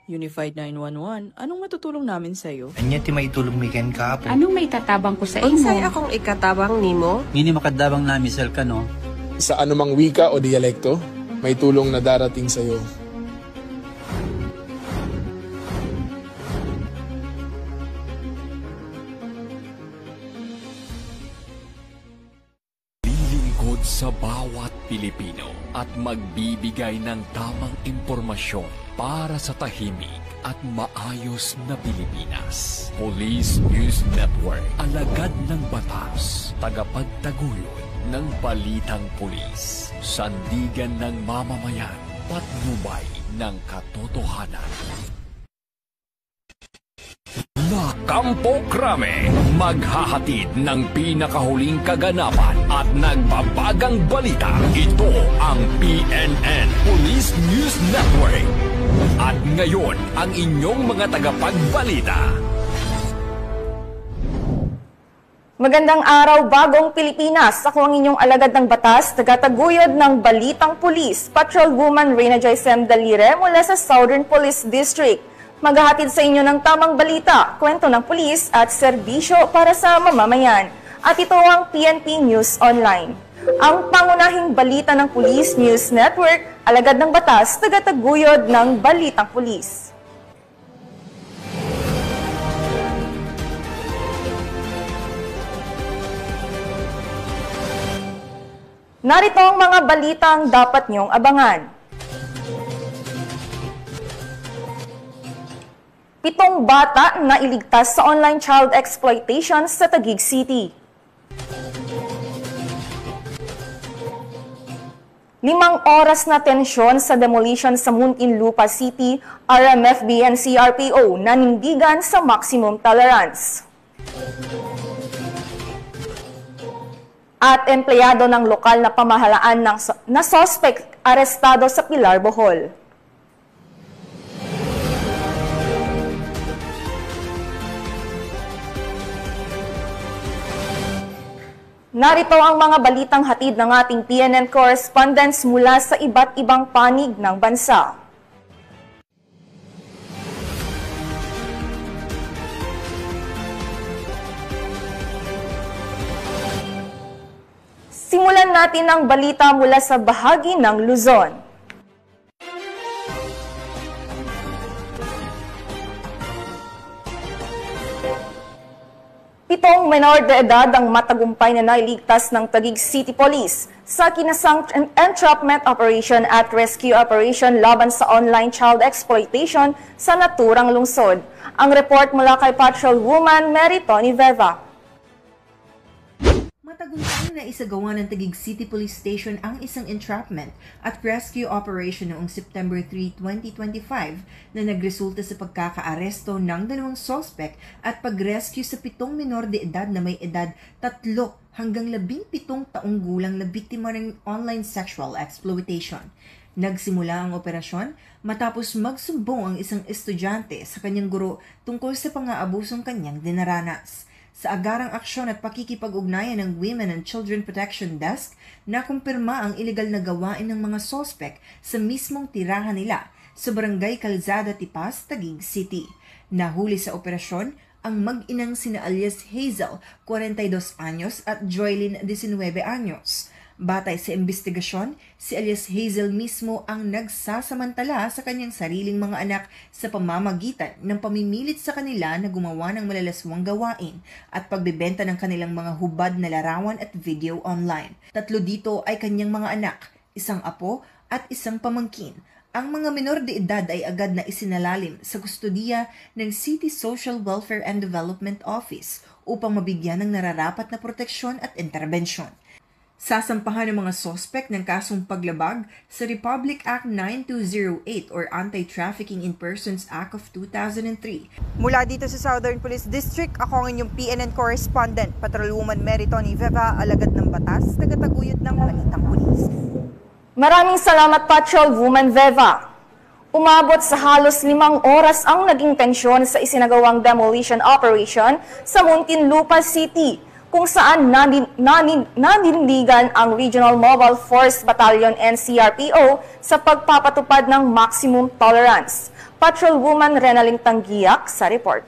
Unified 911, anong matutulong namin sa'yo? Anya ti maitulong mi ken kapo. Anong may tatabang ko sa imo? Unsay akong ikatabang nimo? Ngini makadabang na misal ka no? Sa anumang wika o dialekto, may tulong na darating sa iyo. Lilingkod sa bawat Pilipino at magbibigay ng tamang impormasyon para sa tahimik at maayos na Pilipinas. Police News Network, alagad ng batas, tagapagtaguyod ng balitang pulis, sandigan ng mamamayan, patnubay ng katotohanan. La Campo Crame, maghahatid ng pinakahuling kaganapan at nagbabagang balita. Ito ang PNN Police News Network. At ngayon, ang inyong mga tagapagbalita. Magandang araw, bagong Pilipinas. Ako ang inyong alagad ng batas, tagataguyod ng Balitang Pulis, Patrolwoman Reyna Joycem Dalire mula sa Southern Police District. Maghahatid sa inyo ng tamang balita, kwento ng pulis at serbisyo para sa mamamayan. At ito ang PNP News Online. Ang pangunahing balita ng Police News Network, alagad ng batas, tagataguyod ng Balitang Pulis. Narito ang mga balitang dapat niyong abangan. 7 bata na iligtas sa online child exploitation sa Taguig City. 5 oras na tensyon sa demolition sa Muntinlupa City, RMFB and CRPO nanindigan sa maximum tolerance. At empleyado ng lokal na pamahalaan na suspect arestado sa Pilar, Bohol. Narito ang mga balitang hatid ng ating PNN correspondents mula sa iba't ibang panig ng bansa. Simulan natin ang balita mula sa bahagi ng Luzon. 7 menor de edad ang matagumpay na nailigtas ng Taguig City Police sa kinasang entrapment operation at rescue operation laban sa online child exploitation sa naturang lungsod. Ang report mula kay Patrolwoman Mary Tony Veva. Matagumpay na isagawa ng Taguig City Police Station ang isang entrapment at rescue operation noong September 3, 2025 na nagresulta sa pagkakaaresto ng 2 suspect at pag-rescue sa 7 menor de edad na may edad 3 hanggang 17 taong gulang na biktima ng online sexual exploitation. Nagsimula ang operasyon matapos magsumbong ang isang estudyante sa kanyang guro tungkol sa pang-aabusong kanyang dinaranas. Sa agarang aksyon at pakikipag-ugnayan ng Women and Children Protection Desk, nakumpirma ang ilegal na gawain ng mga sospek sa mismong tirahan nila sa Barangay Calzada, Tipas, Taguig City. Nahuli sa operasyon ang mag-inang sina alias Hazel, 42 anyos at Joylyn, 19 anyos. Batay sa investigasyon, si alias Hazel mismo ang nagsasamantala sa kanyang sariling mga anak sa pamamagitan ng pamimilit sa kanila na gumawa ng malalaswang gawain at pagbebenta ng kanilang mga hubad na larawan at video online. 3 dito ay kanyang mga anak, 1 apo at 1 pamangkin. Ang mga menor de edad ay agad na isinalalim sa kustudiya ng City Social Welfare and Development Office upang mabigyan ng nararapat na proteksyon at interbensyon. Sasampahan ng mga sospek ng kasong paglabag sa Republic Act 9208 or Anti-Trafficking in Persons Act of 2003. Mula dito sa Southern Police District, ako ang inyong PNN correspondent, Patrolwoman Mary Tony Veva, alagad ng batas, tagataguyod ng Balitang Pulis. Maraming salamat, Patrolwoman Veva. Umabot sa halos 5 oras ang naging tensyon sa isinagawang demolition operation sa Muntinlupa City. kung saan nanindigan ang Regional Mobile Force Battalion NCRPO sa pagpapatupad ng maximum tolerance. Patrolwoman Renaling Tanggiak sa report.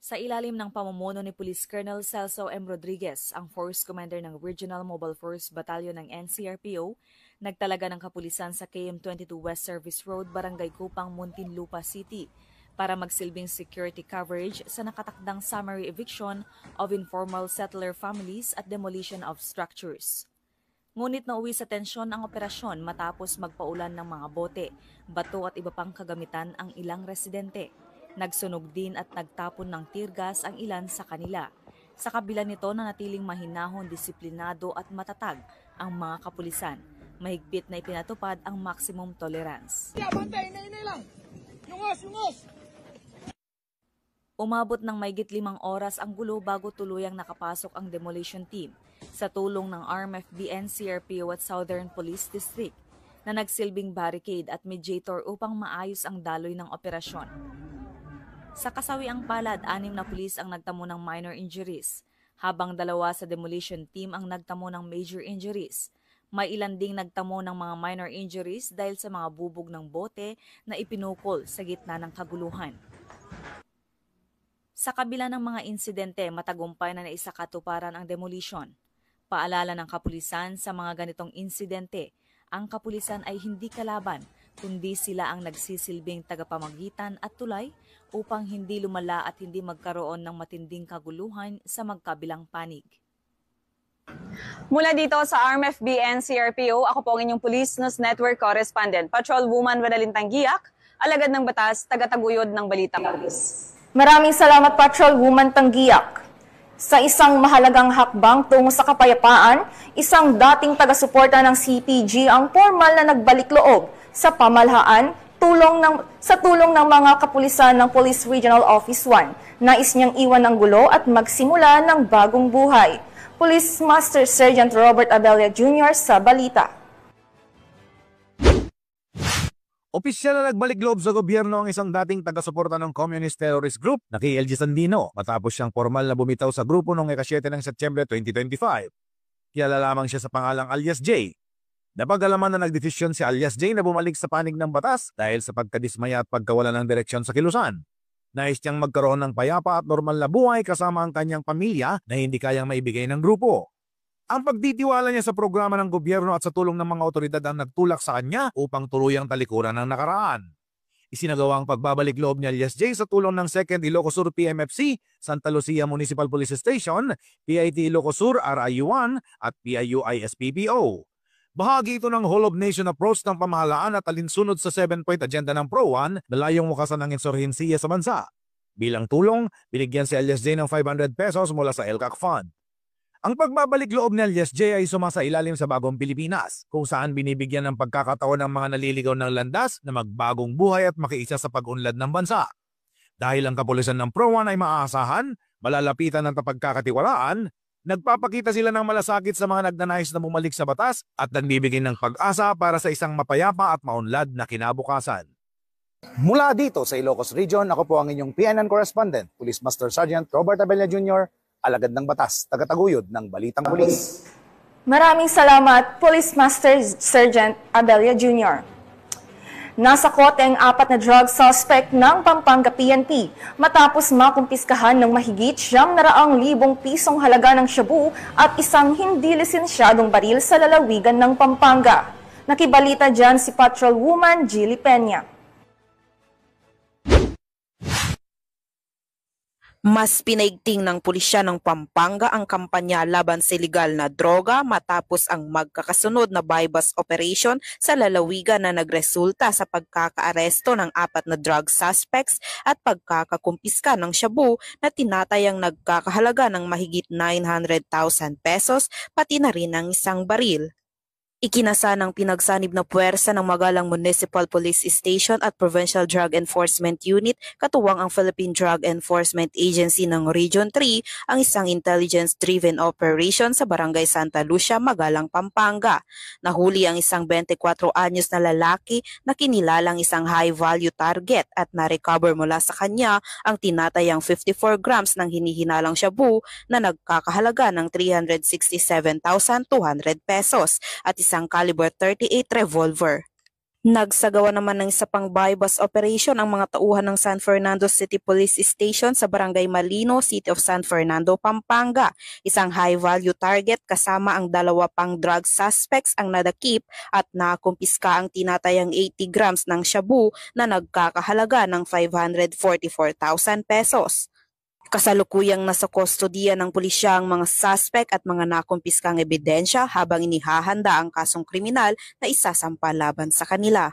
Sa ilalim ng pamumuno ni Police Colonel Celso M. Rodriguez, ang Force Commander ng Regional Mobile Force Battalion ng NCRPO, nagtalaga ng kapulisan sa KM22 West Service Road, Barangay Kupang, Muntinlupa City para magsilbing security coverage sa nakatakdang summary eviction of informal settler families at demolition of structures. Ngunit nauwi sa tensyon ang operasyon matapos magpaulan ng mga bote, bato at iba pang kagamitan ang ilang residente. Nagsunog din at nagtapon ng tear gas ang ilan sa kanila. Sa kabila nito na natiling mahinahon, disiplinado at matatag ang mga kapulisan. Mahigpit na ipinatupad ang maximum tolerance. Umabot ng mahigit 5 oras ang gulo bago tuluyang nakapasok ang demolition team sa tulong ng RMFB, NCRPO at Southern Police District na nagsilbing barricade at mediator upang maayos ang daloy ng operasyon. Sa kasawiang palad, 6 na pulis ang nagtamo ng minor injuries, habang 2 sa demolition team ang nagtamo ng major injuries. May ilan ding nagtamo ng mga minor injuries dahil sa mga bubog ng bote na ipinukol sa gitna ng kaguluhan. Sa kabila ng mga insidente, matagumpay na naisakatuparan ang demolition. Paalala ng kapulisan sa mga ganitong insidente, ang kapulisan ay hindi kalaban, kundi sila ang nagsisilbing tagapamagitan at tulay upang hindi lumala at hindi magkaroon ng matinding kaguluhan sa magkabilang panig. Mula dito sa RMFB NCRPO, ako po ang inyong Police News Network Correspondent, Patrolwoman Renaling Tanggiak, alagad ng batas, tagataguyod ng Balitang Pulis. Maraming salamat, Patrolwoman Tanggiak. Sa isang mahalagang hakbang tungo sa kapayapaan, isang dating taga-suporta ng CPG ang formal na nagbalik loob sa pamahalaan sa tulong ng mga kapulisan ng Police Regional Office 1. Nais niyang iwan ang gulo at magsimula ng bagong buhay. Police Master Sergeant Robert Abella Jr. sa balita. Opisyal na nagbalik loob sa gobyerno ang isang dating taga-suporta ng Communist Terrorist Group na kay LG Sandino matapos siyang formal na bumitaw sa grupo noong 7 ng Setyembre 2025. Kilala lamang siya sa pangalang alias J. Napag-alaman na nagdesisyon si alias J na bumalik sa panig ng batas dahil sa pagkadismaya at pagkawala ng direksyon sa kilusan. Nais niyang magkaroon ng payapa at normal na buhay kasama ang kanyang pamilya na hindi kayang maibigay ng grupo. Ang pagtitiwala niya sa programa ng gobyerno at sa tulong ng mga otoridad ang nagtulak sa kanya upang tuluyang talikuran ng nakaraan. Isinagawa ang pagbabalik loob ni alias J sa tulong ng 2nd Ilocos Sur PMFC, Santa Lucia Municipal Police Station, PIT Ilocos Sur RIU1 at PIU ISPPO. Bahagi ito ng whole of nation approach ng pamahalaan at alinsunod sa 7-point agenda ng Pro-1 na layong wakasan ng insurhensiya sa bansa. Bilang tulong, binigyan si alias J ng 500 pesos mula sa LCAC Fund. Ang pagbabalik loob ni alias J ay sumasailalim sa bagong Pilipinas, kung saan binibigyan ng pagkakataon ng mga naliligaw ng landas na magbagong buhay at makiisa sa pag-unlad ng bansa. Dahil ang kapulisan ng Pro-1 ay maaasahan, malalapitan ng pagkakatiwalaan, nagpapakita sila ng malasakit sa mga nagnanais na bumalik sa batas at nagbibigay ng pag-asa para sa isang mapayapa at maunlad na kinabukasan. Mula dito sa Ilocos Region, ako po ang inyong PNN Correspondent, Police Master Sergeant Robert Abella Jr., alagad ng batas, tagataguyod ng Balitang Pulis. Maraming salamat, Police Master Sergeant Abella Jr. Nasa kote ang 4 na drug suspect ng Pampanga PNP matapos makumpiskahan ng mahigit 700,000 pisong halaga ng shabu at isang hindi lisensyadong baril sa lalawigan ng Pampanga. Nakibalita dyan si Patrolwoman Jilly Peña. Mas pinaigting ng pulisya ng Pampanga ang kampanya laban sa ilegal na droga matapos ang magkakasunod na bypass operation sa lalawigan na nagresulta sa pagkakaaresto ng 4 na drug suspects at pagkakakumpiska ng shabu na tinatayang nagkakahalaga ng mahigit 900,000 pesos pati na rin ang isang baril. Ikinasa ng pinagsanib na puwersa ng Magalang Municipal Police Station at Provincial Drug Enforcement Unit katuwang ang Philippine Drug Enforcement Agency ng Region 3 ang isang intelligence-driven operation sa Barangay Santa Lucia, Magalang, Pampanga. Nahuli ang isang 24 anyos na lalaki na kinilalang isang high-value target at na-recover mula sa kanya ang tinatayang 54 grams ng hinihinalang shabu na nagkakahalaga ng 367,200 pesos at isang caliber 38 revolver. Nagsagawa naman ng isa pang buy-bust operation ang mga tauhan ng San Fernando City Police Station sa Barangay Malino, City of San Fernando, Pampanga. Isang high-value target kasama ang 2 pang drug suspects ang nadakip at nakumpiska ang tinatayang 80 grams ng shabu na nagkakahalaga ng 544,000 pesos. Kasalukuyang nasa kustodiya ng pulisya ang mga suspect at mga nakumpiskang ebidensya habang inihahanda ang kasong kriminal na isasampa laban sa kanila.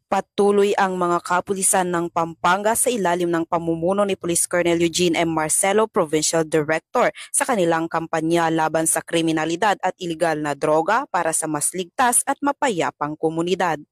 Patuloy ang mga kapulisan ng Pampanga sa ilalim ng pamumuno ni Police Colonel Eugene M. Marcelo, Provincial Director, sa kanilang kampanya laban sa kriminalidad at iligal na droga para sa mas ligtas at mapayapang komunidad.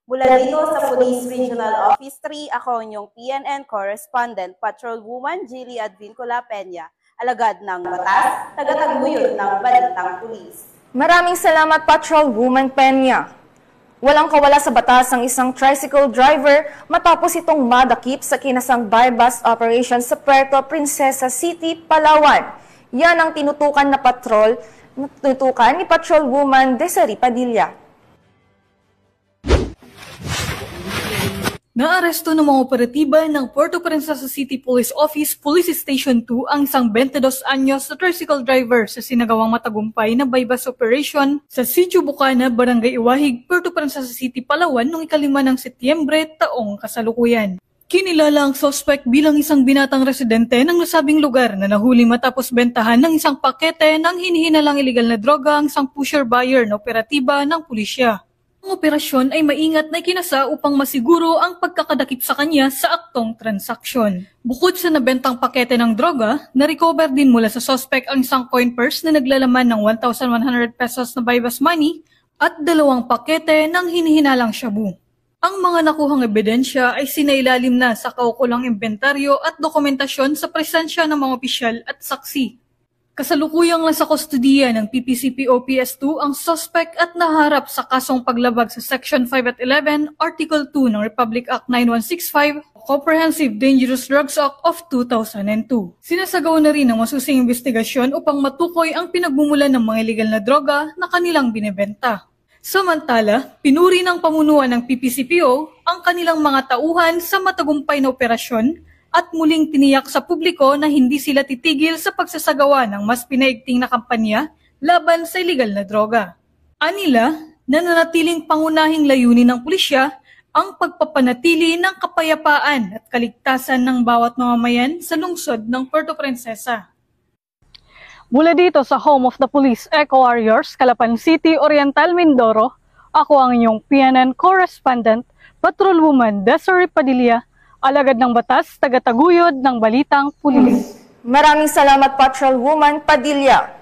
Mula dito sa Police Regional Office 3, ako ang inyong PNN Correspondent, Patrolwoman Jilly Advincula Peña, alagad ng batas, tagataguyod ng balitang pulis. Maraming salamat, Patrolwoman Peña. Walang kawala sa batas ang isang tricycle driver matapos itong madakip sa kinasang buy-bust operation sa Puerto Princesa City, Palawan. Yan ang tinutukan ni Patrolwoman Desiree Padilla. Naaresto ng mga operatiba ng Puerto Princesa City Police Office, Police Station 2 ang isang 22 anyos na tricycle driver sa sinagawang matagumpay na buy-bust operation sa Sitio Bucana, Barangay Iwahig, Puerto Princesa City, Palawan noong 5 ng Setyembre taong kasalukuyan. Kinilala ang suspect bilang isang binatang residente ng nasabing lugar na nahuli matapos bentahan ng isang pakete ng hinihinalang iligal na droga ang isang pusher buyer na operatiba ng pulisya. Ang operasyon ay maingat na ikinasa upang masiguro ang pagkakadakip sa kanya sa aktong transaksyon. Bukod sa nabentang pakete ng droga, na-recover din mula sa suspect ang isang coin purse na naglalaman ng 1,100 pesos na buy-bust money at 2 pakete ng hinihinalang shabu. Ang mga nakuhang ebidensya ay sinailalim na sa kaukulang inventaryo at dokumentasyon sa presensya ng mga opisyal at saksi. Kasalukuyang nasa kustodiya ng PPCPO PS2 ang suspect at naharap sa kasong paglabag sa Section 5 at 11, Article 2 ng Republic Act 9165, Comprehensive Dangerous Drugs Act of 2002. Sinasagawa na rin ang masusing investigasyon upang matukoy ang pinagmumulan ng mga illegal na droga na kanilang binebenta. Samantala, pinuri ng pamunuan ng PPCPO ang kanilang mga tauhan sa matagumpay na operasyon at muling tiniyak sa publiko na hindi sila titigil sa pagsasagawa ng mas pinaigting na kampanya laban sa iligal na droga. Anila, nananatiling pangunahing layunin ng pulisya ang pagpapanatili ng kapayapaan at kaligtasan ng bawat mamamayan sa lungsod ng Puerto Princesa. Mula dito sa Home of the Police Eco Warriors, Calapan City, Oriental, Mindoro, ako ang inyong PNN Correspondent, Patrolwoman Desiree Padilla, alagad ng batas, tagataguyod ng balitang pulis. Maraming salamat, Patrolwoman Padilla.